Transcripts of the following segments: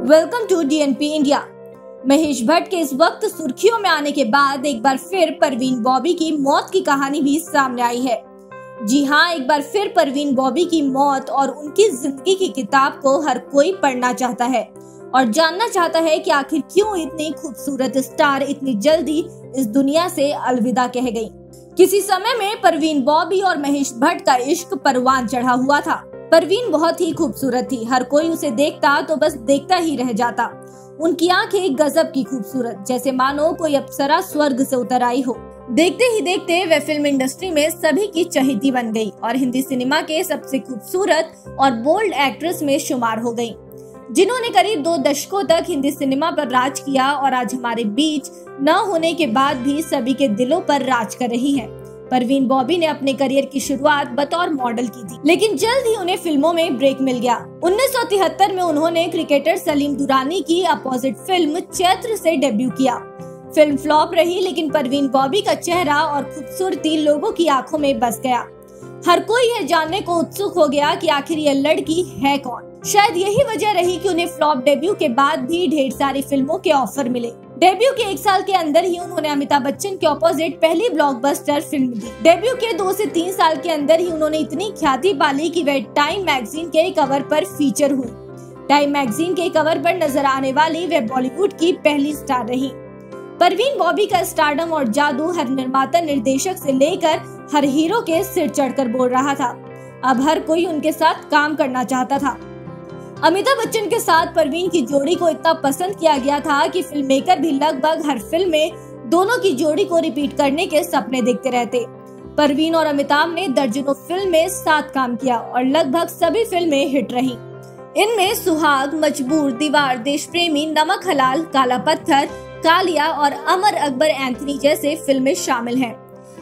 Welcome to DNP India. Mahesh Bhatt के इस वक्त सुर्खियों में आने के बाद एक बार फिर परवीन बॉबी की मौत की कहानी भी सामने आई है। जी हाँ, एक बार फिर परवीन बॉबी की मौत और उनकी जिंदगी की किताब को हर कोई पढ़ना चाहता है और जानना चाहता है कि आखिर क्यों इतनी खूबसूरत स्टार इतनी जल्दी इस दुनिया से अलविदा कह गई। किसी समय में परवीन बॉबी और महेश भट्ट का इश्क परवान चढ़ा हुआ था। परवीन बहुत ही खूबसूरत थी, हर कोई उसे देखता तो बस देखता ही रह जाता। उनकी आंखें गजब की खूबसूरत, जैसे मानो कोई अप्सरा स्वर्ग से उतर आई हो। देखते ही देखते वे फिल्म इंडस्ट्री में सभी की चहेती बन गई और हिंदी सिनेमा के सबसे खूबसूरत और बोल्ड एक्ट्रेस में शुमार हो गई, जिन्होंने करीब 2 दशकों तक हिंदी सिनेमा पर राज किया और आज हमारे बीच न होने के बाद भी सभी के दिलों पर राज कर रही हैं। परवीन बॉबी ने अपने करियर की शुरुआत बतौर मॉडल की थी, लेकिन जल्द ही उन्हें फिल्मों में ब्रेक मिल गया। 1973 में उन्होंने क्रिकेटर सलीम दुरानी की अपोजिट फिल्म चैत्र से डेब्यू किया। फिल्म फ्लॉप रही, लेकिन परवीन बॉबी का चेहरा और खूबसूरती लोगों की आंखों में बस गया। हर कोई यह जानने को उत्सुक हो गया कि आखिर यह लड़की है कौन। शायद यही वजह रही कि उन्हें फ्लॉप डेब्यू के बाद भी ढेर सारी फिल्मों के ऑफर मिले। डेब्यू के 1 साल के अंदर ही उन्होंने अमिताभ बच्चन के ऑपोजिट पहली ब्लॉकबस्टर फिल्म दी। डेब्यू के 2 से 3 साल के अंदर ही उन्होंने इतनी ख्याति पाली कि वह टाइम मैगजीन के कवर पर फीचर हुई। टाइम मैगजीन के कवर पर नजर आने वाली वह बॉलीवुड की पहली स्टार रही। परवीन बॉबी का स्टारडम और जादू हर निर्माता निर्देशक से लेकर हर हीरो के सिर चढ़कर बोल रहा था। अब हर कोई उनके साथ काम करना चाहता था। अमिताभ बच्चन के साथ परवीन की जोड़ी को इतना पसंद किया गया था कि फिल्म मेकर भी लगभग हर फिल्म में दोनों की जोड़ी को रिपीट करने के सपने देखते रहते। परवीन और अमिताभ ने दर्जनों फिल्म में साथ काम किया और लगभग सभी फिल्में हिट रही। इनमें सुहाग, मजबूर, दीवार, देश प्रेमी, नमक हलाल, काला पत्थर, कालिया और अमर अकबर एंथनी जैसे फिल्में शामिल हैं।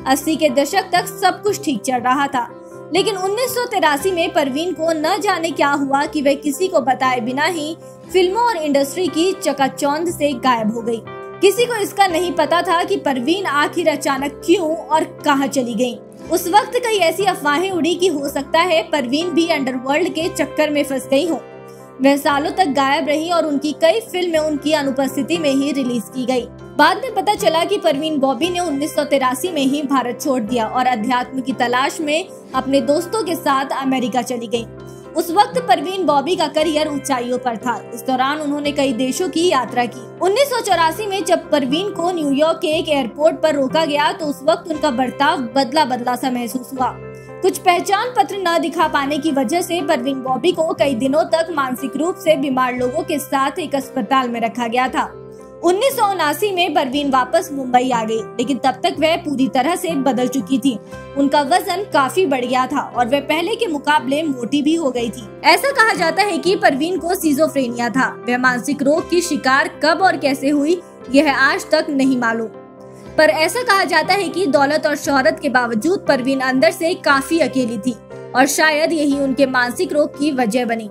80 के दशक तक सब कुछ ठीक चल रहा था, लेकिन 1983 में परवीन को न जाने क्या हुआ कि वह किसी को बताए बिना ही फिल्मों और इंडस्ट्री की चकाचौंध से गायब हो गई। किसी को इसका नहीं पता था कि परवीन आखिर अचानक क्यों और कहां चली गई। उस वक्त कई ऐसी अफवाहें उड़ी कि हो सकता है परवीन भी अंडरवर्ल्ड के चक्कर में फंस गई हो। वह सालों तक गायब रही और उनकी कई फिल्में उनकी अनुपस्थिति में ही रिलीज की गई। बाद में पता चला कि परवीन बॉबी ने 1983 में ही भारत छोड़ दिया और अध्यात्म की तलाश में अपने दोस्तों के साथ अमेरिका चली गई। उस वक्त परवीन बॉबी का करियर ऊंचाइयों पर था। इस दौरान उन्होंने कई देशों की यात्रा की। 1984 में जब परवीन को न्यूयॉर्क के एक एयरपोर्ट पर रोका गया तो उस वक्त उनका बर्ताव बदला बदला सा महसूस हुआ। कुछ पहचान पत्र न दिखा पाने की वजह से परवीन बॉबी को कई दिनों तक मानसिक रूप से बीमार लोगों के साथ एक अस्पताल में रखा गया था। 1979 में परवीन वापस मुंबई आ गई, लेकिन तब तक वह पूरी तरह से बदल चुकी थी। उनका वजन काफी बढ़ गया था और वह पहले के मुकाबले मोटी भी हो गई थी। ऐसा कहा जाता है कि परवीन को सिजोफ्रेनिया था। वह मानसिक रोग की शिकार कब और कैसे हुई यह आज तक नहीं मालूम, पर ऐसा कहा जाता है कि दौलत और शोहरत के बावजूद परवीन अंदर से काफी अकेली थी और शायद यही उनके मानसिक रोग की वजह बनी।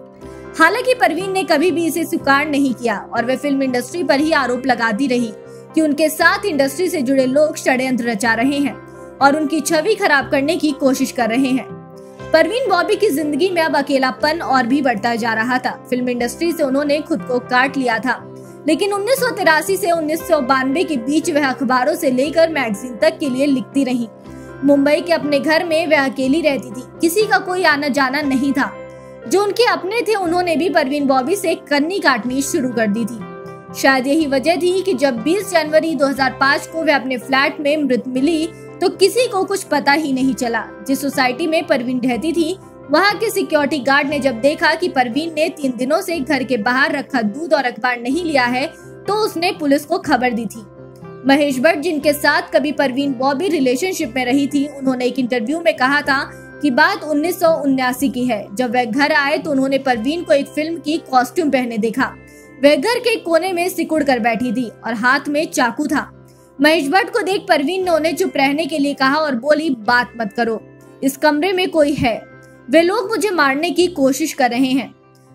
हालांकि परवीन ने कभी भी इसे स्वीकार नहीं किया और वे फिल्म इंडस्ट्री पर ही आरोप लगाती रही कि उनके साथ इंडस्ट्री से जुड़े लोग षड्यंत्र रचा रहे हैं और उनकी छवि खराब करने की कोशिश कर रहे हैं। परवीन बॉबी की जिंदगी में अब अकेलापन और भी बढ़ता जा रहा था। फिल्म इंडस्ट्री से उन्होंने खुद को काट लिया था, लेकिन 1983 से 1992 के बीच वह अखबारों से लेकर मैगजीन तक के लिए लिखती रही। मुंबई के अपने घर में वह अकेली रहती थी, किसी का कोई आना जाना नहीं था। जो उनके अपने थे उन्होंने भी परवीन बॉबी से कन्नी काटनी शुरू कर दी थी। शायद यही वजह थी कि जब 20 जनवरी 2005 को वह अपने फ्लैट में मृत मिली तो किसी को कुछ पता ही नहीं चला। जिस सोसाइटी में परवीन रहती थी वहाँ के सिक्योरिटी गार्ड ने जब देखा कि परवीन ने 3 दिनों से घर के बाहर रखा दूध और अखबार नहीं लिया है तो उसने पुलिस को खबर दी थी। महेश भट्ट, जिनके साथ कभी परवीन बॉबी रिलेशनशिप में रही थी, उन्होंने एक इंटरव्यू में कहा था कि बात 1979 की है। जब वह घर आए तो उन्होंने परवीन को एक फिल्म की कॉस्ट्यूम पहने देखा। वह घर के कोने में सिकुड़ कर बैठी थी और हाथ में चाकू था। महेश भट्ट को देख परवीन ने उन्हें चुप रहने के लिए कहा और बोली, बात मत करो, इस कमरे में कोई है, वे लोग मुझे मारने की कोशिश कर रहे हैं।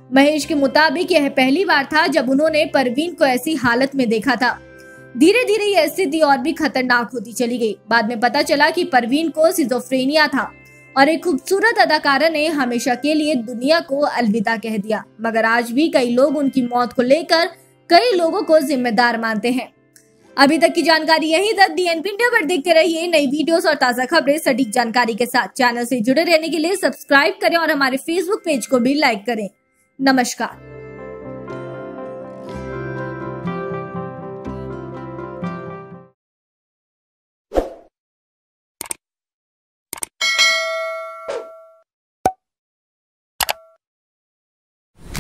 महेश के मुताबिक यह पहली बार था जब उन्होंने परवीन को ऐसी हालत में देखा था। धीरे धीरे यह स्थिति और भी खतरनाक होती चली गई। बाद में पता चला कि परवीन को सिजोफ्रेनिया था और एक खूबसूरत अदाकारा ने हमेशा के लिए दुनिया को अलविदा कह दिया, मगर आज भी कई लोग उनकी मौत को लेकर कई लोगों को जिम्मेदार मानते हैं। अभी तक की जानकारी यहीं तक। DNP इंडिया पर देखते रहिए नई वीडियोस और ताजा खबरें सटीक जानकारी के साथ। चैनल से जुड़े रहने के लिए सब्सक्राइब करें और हमारे फेसबुक पेज को भी लाइक करें। नमस्कार।